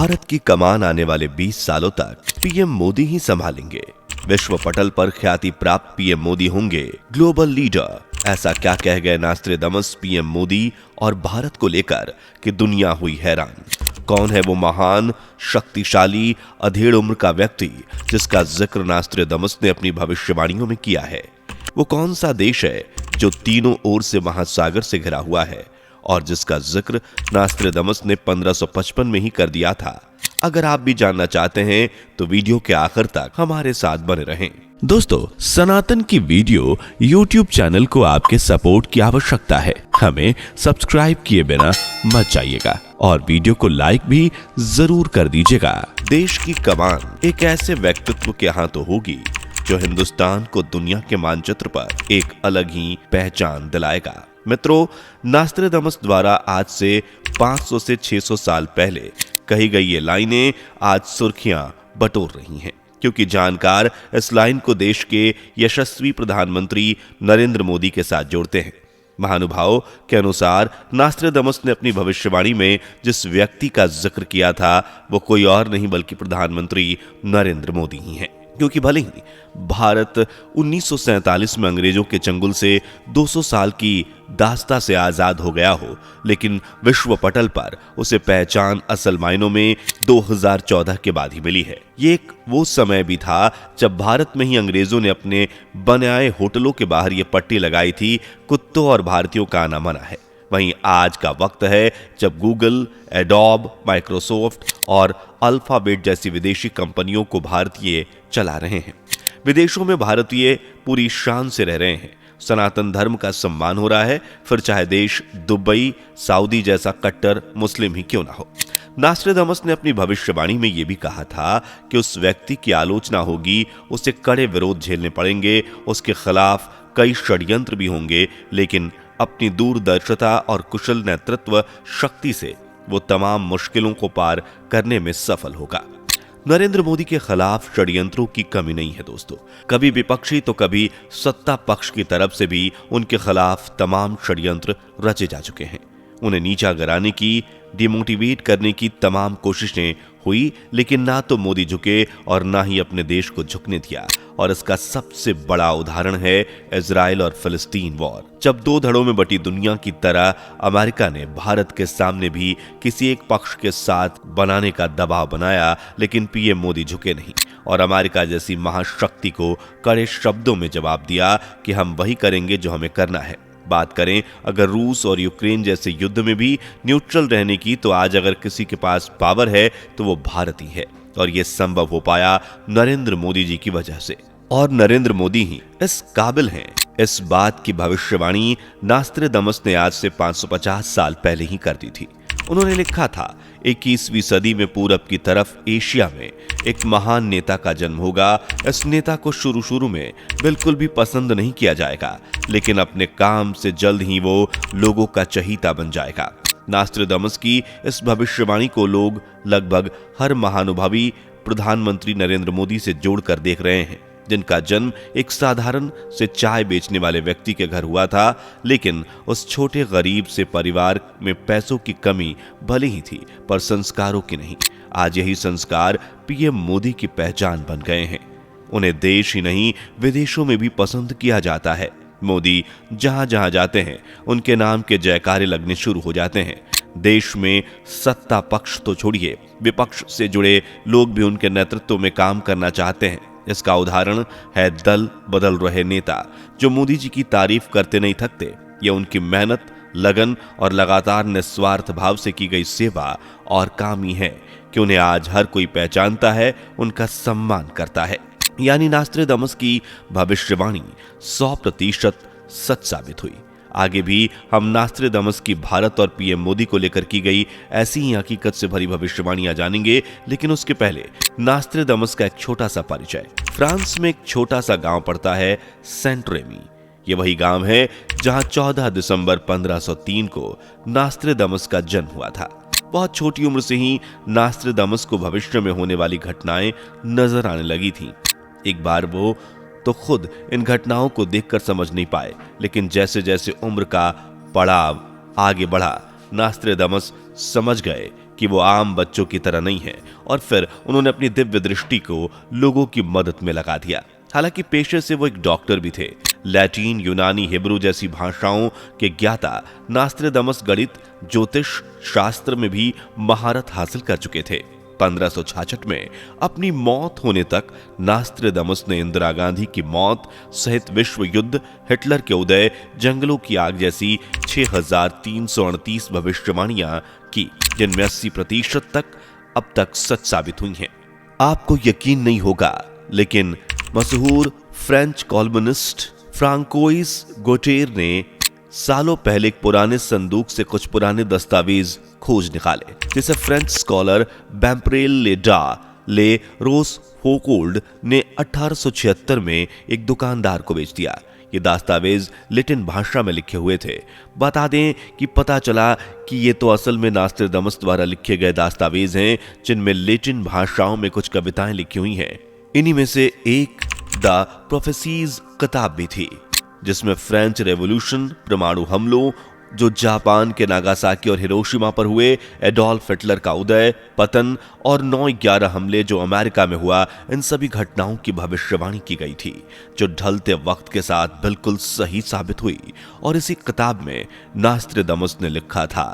भारत की कमान आने वाले 20 सालों तक पीएम मोदी ही संभालेंगे। विश्व पटल पर ख्याति प्राप्त पीएम मोदी होंगे ग्लोबल लीडर। ऐसा क्या कह गए नास्ट्रेडमस पीएम मोदी और भारत को लेकर कि दुनिया हुई हैरान। कौन है वो महान, शक्तिशाली, अधेड़ उम्र का व्यक्ति जिसका जिक्र नास्ट्रेडमस ने अपनी भविष्यवाणियों में किया है? वो कौन सा देश है जो तीनों ओर से महासागर से घिरा हुआ है और जिसका जिक्र नास्ट्रेडमस ने 1555 में ही कर दिया था? अगर आप भी जानना चाहते हैं तो वीडियो के आखिर तक हमारे साथ बने रहें। दोस्तों, सनातन की वीडियो YouTube चैनल को आपके सपोर्ट की आवश्यकता है। हमें सब्सक्राइब किए बिना मत जाइएगा और वीडियो को लाइक भी जरूर कर दीजिएगा। देश की कमान एक ऐसे व्यक्तित्व के हाथों होगी जो हिंदुस्तान को दुनिया के मानचित्र पर एक अलग ही पहचान दिलाएगा। मित्रों, नास्ट्रेडमस द्वारा आज से 500 से 600 साल पहले कही गई ये लाइनें आज सुर्खियां बटोर रही हैं, क्योंकि जानकार इस लाइन को देश के यशस्वी प्रधानमंत्री नरेंद्र मोदी के साथ जोड़ते हैं। महानुभाव के अनुसार नास्ट्रेडमस ने अपनी भविष्यवाणी में जिस व्यक्ति का जिक्र किया था वो कोई और नहीं बल्कि प्रधानमंत्री नरेंद्र मोदी ही हैं। क्योंकि भले ही भारत 1947 में अंग्रेजों के चंगुल से 200 साल की दास्ता से आजाद हो गया हो, लेकिन विश्व पटल पर उसे पहचान असल मायनों में 2014 के बाद ही मिली है। ये एक वो समय भी था जब भारत में ही अंग्रेजों ने अपने बनाए होटलों के बाहर ये पट्टी लगाई थी, कुत्तों और भारतीयों का आना मना है। वहीं आज का वक्त है जब गूगल, एडोब, माइक्रोसॉफ्ट और अल्फाबेट जैसी विदेशी कंपनियों को भारतीय चला रहे हैं। विदेशों में भारतीय पूरी शान से रह रहे हैं। सनातन धर्म का सम्मान हो रहा है, फिर चाहे देश दुबई, सऊदी जैसा कट्टर मुस्लिम ही क्यों ना हो। नास्ट्रेडमस ने अपनी भविष्यवाणी में यह भी कहा था कि उस व्यक्ति की आलोचना होगी, उसे कड़े विरोध झेलने पड़ेंगे, उसके खिलाफ कई षड्यंत्र भी होंगे, लेकिन अपनी दूरदर्शिता और कुशल नेतृत्व शक्ति से वो तमाम मुश्किलों को पार करने में सफल होगा। नरेंद्र मोदी के खिलाफ षड्यंत्रों की कमी नहीं है दोस्तों। कभी विपक्षी तो कभी सत्ता पक्ष की तरफ से भी उनके खिलाफ तमाम षड्यंत्र रचे जा चुके हैं। उन्हें नीचा गिराने की, डिमोटिवेट करने की तमाम कोशिशें हुई, लेकिन ना तो मोदी झुके और ना ही अपने देश को झुकने दिया। और इसका सबसे बड़ा उदाहरण है इजराइल और फिलिस्तीन वॉर। जब दो धड़ों में बटी दुनिया की तरह अमेरिका ने भारत के सामने भी किसी एक पक्ष के साथ बनाने का दबाव बनाया, लेकिन पीएम मोदी झुके नहीं और अमेरिका जैसी महाशक्ति को कड़े शब्दों में जवाब दिया कि हम वही करेंगे जो हमें करना है। बात करें अगर रूस और यूक्रेन जैसे युद्ध में भी न्यूट्रल रहने की, तो आज अगर किसी के पास पावर है तो वो भारत ही है और ये संभव हो पाया नरेंद्र मोदी जी की वजह से। और नरेंद्र मोदी ही इस काबिल हैं। इस बात की भविष्यवाणी नास्ट्रेडमस ने आज से 550 साल पहले ही कर दी थी। उन्होंने लिखा था 21वीं सदी में पूरब की तरफ एशिया में एक महान नेता का जन्म होगा। इस नेता को शुरू में बिल्कुल भी पसंद नहीं किया जाएगा, लेकिन अपने काम से जल्द ही वो लोगों का चहीता बन जाएगा। नास्ट्रेडमस की इस भविष्यवाणी को लोग लगभग हर महानुभावी प्रधानमंत्री नरेंद्र मोदी से जोड़कर देख रहे हैं, जिनका जन्म एक साधारण से चाय बेचने वाले व्यक्ति के घर हुआ था, लेकिन उस छोटे गरीब से परिवार में पैसों की कमी भले ही थी पर संस्कारों की नहीं। आज यही संस्कार पीएम मोदी की पहचान बन गए हैं। उन्हें देश ही नहीं विदेशों में भी पसंद किया जाता है। मोदी जहां जहां जाते हैं उनके नाम के जयकारे लगने शुरू हो जाते हैं। देश में सत्ता पक्ष तो छोड़िए, विपक्ष से जुड़े लोग भी उनके नेतृत्व में काम करना चाहते हैं। इसका उदाहरण है दल बदल रहे नेता, जो मोदी जी की तारीफ करते नहीं थकते। ये उनकी मेहनत, लगन और लगातार निस्वार्थ भाव से की गई सेवा और काम ही है कि उन्हें आज हर कोई पहचानता है, उनका सम्मान करता है। यानी नास्ट्रेडमस की भविष्यवाणी 100% सच साबित हुई। आगे भी हम नास्ट्रेडमस की भारत और पीएम मोदी को लेकर की गई ऐसी ही हकीकत से भरी भविष्यवाणियां जानेंगे, लेकिन उसके पहले नास्ट्रेडमस का एक छोटा सा परिचय। फ्रांस में एक छोटा सा गांव पड़ता है सेंट रेमी। ये वही गांव है जहां 14 दिसंबर 1503 को नास्ट्रेडमस का जन्म हुआ था। बहुत छोटी उम्र से ही नास्ट्रेडमस को भविष्य में होने वाली घटनाएं नजर आने लगी थीं। एक बार वो तो खुद इन घटनाओं को देखकर समझ नहीं पाए, लेकिन जैसे जैसे उम्र का पड़ाव आगे बढ़ा, नास्ट्रेडमस समझ गए कि वो आम बच्चों की तरह नहीं है, और फिर उन्होंने अपनी दिव्य दृष्टि को लोगों की मदद में लगा दिया। हालांकि पेशे से वो एक डॉक्टर भी थे। लैटिन, यूनानी, हिब्रू जैसी भाषाओं के ज्ञाता नास्त्रेदमस गणित, ज्योतिष शास्त्र में भी महारत हासिल कर चुके थे। 1566 में अपनी मौत होने तक नास्त्रेदमस ने इंदिरा गांधी की मौत सहित विश्व युद्ध, हिटलर के उदय, जंगलों की आग जैसी 6338 भविष्यवाणियां की, जिनमें 80% तक अब तक सच साबित हुई हैं। आपको यकीन नहीं होगा, लेकिन मशहूर फ्रेंच कॉलमनिस्ट फ्रांकोइस गोटेर ने सालों पहले एक पुराने संदूक से कुछ पुराने दस्तावेज खोज निकाले, जिसे फ्रेंच स्कॉलर बैम्प्रेल ले रोस फोकोल्ड ने 1876 में एक दुकानदार को बेच दिया। ये दस्तावेज लैटिन भाषा में लिखे हुए थे। बता दें कि पता चला कि ये तो असल में नास्त्रेदमस द्वारा लिखे गए दस्तावेज हैं, जिनमें लैटिन भाषाओं में कुछ कविताएं लिखी हुई हैं। इन्हीं में से एक द प्रोफेसीज किताब भी थी, जिसमें फ्रेंच रेवोल्यूशन, परमाणु हमलों जो जापान के नागासाकी और हिरोशिमा पर हुए, एडोल्फ हिटलर का उदय, पतन और 9/11 हमले जो अमेरिका में हुआ, इन सभी घटनाओं की भविष्यवाणी की गई थी, जो ढलते वक्त के साथ बिल्कुल सही साबित हुई। और इसी किताब में नास्त्रेदमस ने लिखा था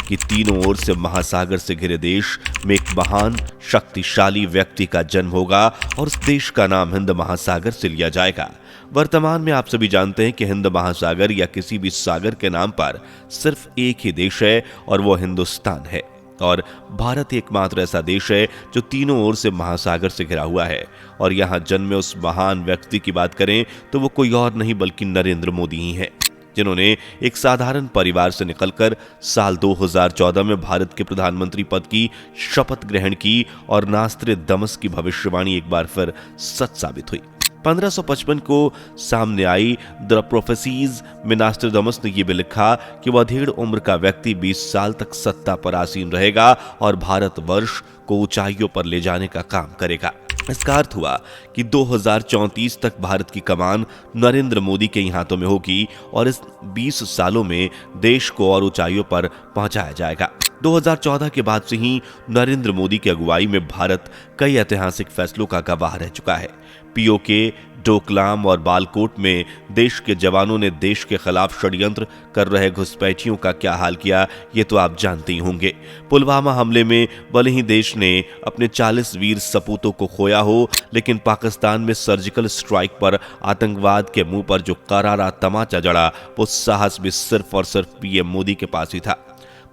कि तीनों ओर से महासागर से घिरे देश में एक महान शक्तिशाली व्यक्ति का जन्म होगा और उस देश का नाम हिंद महासागर से लिया जाएगा। वर्तमान में आप सभी जानते हैं कि हिंद महासागर या किसी भी सागर के नाम पर सिर्फ एक ही देश है, और वो हिंदुस्तान है। और भारत एकमात्र ऐसा देश है जो तीनों ओर से महासागर से घिरा हुआ है। और यहां जन्मे उस महान व्यक्ति की बात करें तो वो कोई और नहीं बल्कि नरेंद्र मोदी ही है, जिन्होंने एक साधारण परिवार से निकलकर साल 2014 में भारत के प्रधानमंत्री पद की शपथ ग्रहण की, और नास्त्रेदमस की भविष्यवाणी एक बार फिर सच साबित हुई। 1555 को सामने आई द प्रोफेसीज में नास्त्रेदमस ने यह भी लिखा कि वह अधेड़ उम्र का व्यक्ति 20 साल तक सत्ता पर आसीन रहेगा और भारतवर्ष को ऊंचाइयों पर ले जाने का काम करेगा। इसका अर्थ हुआ कि 2034 तक भारत की कमान नरेंद्र मोदी के हाथों में होगी, और इस 20 सालों में देश को और ऊंचाइयों पर पहुंचाया जाएगा। 2014 के बाद से ही नरेंद्र मोदी की अगुवाई में भारत कई ऐतिहासिक फैसलों का गवाह रह चुका है। पीओके, डोकलाम और बालकोट में देश के जवानों ने देश के खिलाफ षड्यंत्र कर रहे घुसपैठियों का क्या हाल किया, ये तो आप जानते ही होंगे। पुलवामा हमले में भले ही देश ने अपने 40 वीर सपूतों को खोया हो, लेकिन पाकिस्तान में सर्जिकल स्ट्राइक पर आतंकवाद के मुंह पर जो करारा तमाचा जड़ा, वो साहस भी सिर्फ और सिर्फ पीएम मोदी के पास ही था।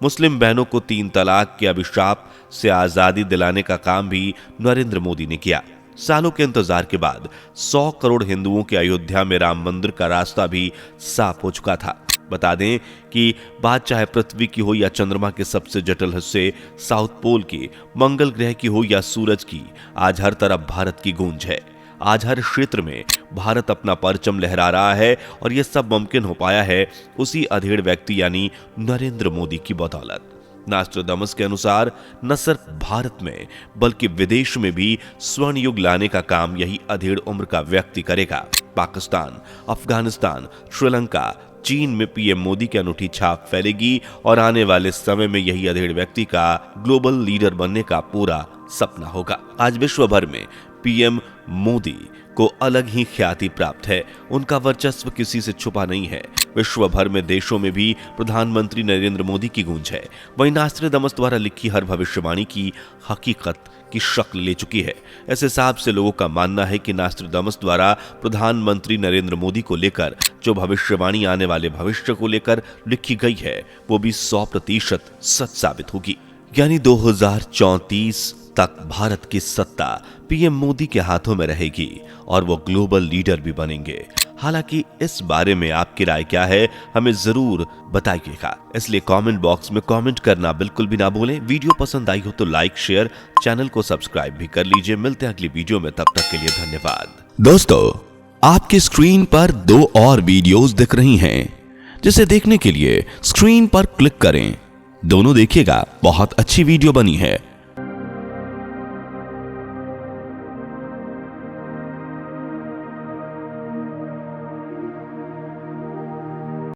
मुस्लिम बहनों को 3 तलाक के अभिशाप से आजादी दिलाने का काम भी नरेंद्र मोदी ने किया। सालों के इंतजार के बाद 100 करोड़ हिंदुओं के अयोध्या में राम मंदिर का रास्ता भी साफ हो चुका था। बता दें कि बात चाहे पृथ्वी की हो या चंद्रमा के सबसे जटिल हिस्से साउथ पोल की, मंगल ग्रह की हो या सूरज की, आज हर तरफ भारत की गूंज है। आज हर क्षेत्र में भारत अपना परचम लहरा रहा है, और यह सब मुमकिन हो पाया है उसी अधेड़ व्यक्ति यानी नरेंद्र मोदी की बदौलत। नास्ट्राडामस के अनुसार न सिर्फ भारत में बल्कि विदेश में भी स्वर्ण युग लाने का काम यही अधेड़ उम्र का व्यक्ति करेगा। पाकिस्तान, अफगानिस्तान, श्रीलंका, चीन में पीएम मोदी की अनूठी छाप फैलेगी, और आने वाले समय में यही अधेड़ व्यक्ति का ग्लोबल लीडर बनने का पूरा सपना होगा। आज विश्व भर में पीएम मोदी को अलग ही ख्याति प्राप्त है। उनका वर्चस्व किसी से छुपा नहीं है। विश्व भर में देशों में भी प्रधानमंत्री नरेंद्र मोदी की गूंज है। वहीं नास्ट्राडामस द्वारा लिखी हर भविष्यवाणी की हकीकत की शक्ल ले चुकी है। इस हिसाब से लोगों का मानना है कि नास्ट्राडामस द्वारा प्रधानमंत्री नरेंद्र मोदी को लेकर जो भविष्यवाणी आने वाले भविष्य को लेकर लिखी गई है, वो भी 100% सच साबित होगी। यानी 2034 तक भारत की सत्ता पीएम मोदी के हाथों में रहेगी और वो ग्लोबल लीडर भी बनेंगे। हालांकि इस बारे में आपकी राय क्या है, हमें जरूर बताइएगा। इसलिए कमेंट बॉक्स में कमेंट करना बिल्कुल भी ना भूलें। वीडियो पसंद आई हो तो लाइक, शेयर, चैनल को सब्सक्राइब भी कर लीजिए। मिलते हैं अगली वीडियो में, तब तक के लिए धन्यवाद। दोस्तों, आपकी स्क्रीन पर 2 और वीडियोस दिख रही हैं, जिसे देखने के लिए स्क्रीन पर क्लिक करें। दोनों देखिएगा, बहुत अच्छी वीडियो बनी है।